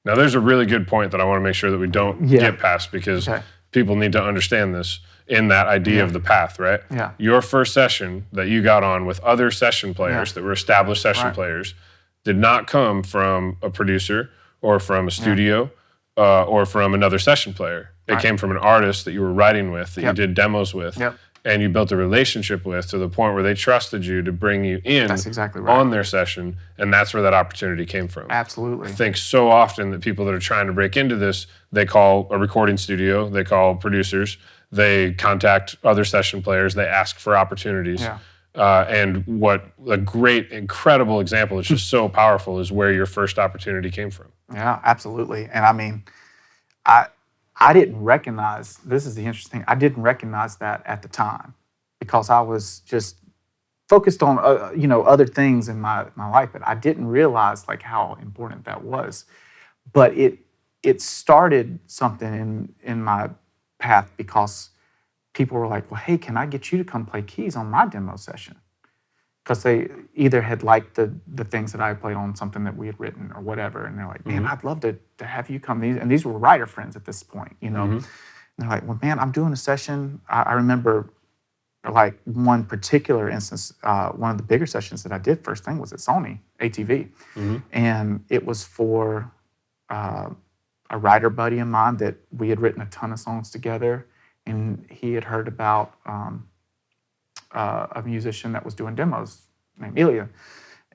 Now, there's a really good point that I want to make sure that we don't get past, because people need to understand this in that idea of the path, right? Yeah. Your first session that you got on with other session players that were established session players did not come from a producer or from a studio or from another session player. It came from an artist that you were writing with, that you did demos with, and you built a relationship with, to the point where they trusted you to bring you in on their session, and that's where that opportunity came from. Absolutely. I think so often that people that are trying to break into this, they call a recording studio, they call producers, they contact other session players, they ask for opportunities. And what a great, incredible example, it's just so powerful, is where your first opportunity came from. Yeah, absolutely. And I mean, I didn't recognize, this is the interesting thing, I didn't recognize that at the time, because I was just focused on other things in my life, but I didn't realize like how important that was. But it started something in my path, because people were like, well, hey, can I get you to come play keys on my demo session? Because they either had liked the things that I played on something that we had written or whatever, and they're like, man, I'd love to have you come. And these were writer friends at this point, And they're like, well, man, I'm doing a session. I remember like one particular instance, one of the bigger sessions that I did first thing was at Sony ATV. And it was for a writer buddy of mine that we had written a ton of songs together, and he had heard about a musician that was doing demos named Ilya.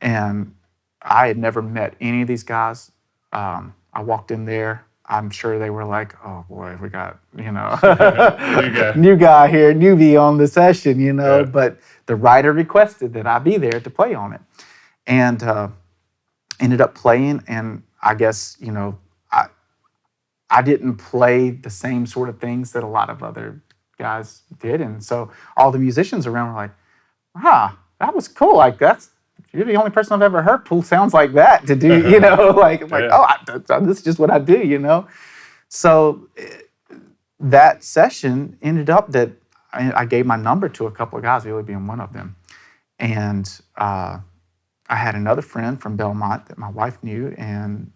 And I had never met any of these guys. I walked in there. I'm sure they were like, oh boy, we got, new guy here, newbie on the session, But the writer requested that I be there to play on it. And ended up playing, and I guess, I didn't play the same sort of things that a lot of other guys did. And so all the musicians around were like, that was cool. Like, you're the only person I've ever heard pull sounds like that to do, this is just what I do, So that session ended up that I gave my number to a couple of guys, really being one of them. And I had another friend from Belmont that my wife knew, and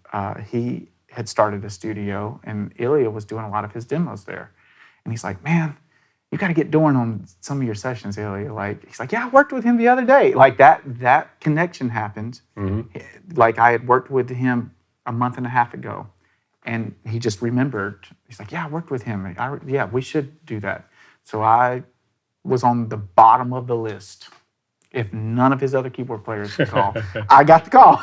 he had started a studio, and Ilya was doing a lot of his demos there. And he's like, man, you got to get Dorn on some of your sessions, Ilya. Like, he's like, yeah, I worked with him the other day. Like that connection happened. Like, I had worked with him a month and a half ago, and he just remembered. He's like, yeah, I worked with him. Yeah, we should do that. So I was on the bottom of the list. If none of his other keyboard players could call, I got the call.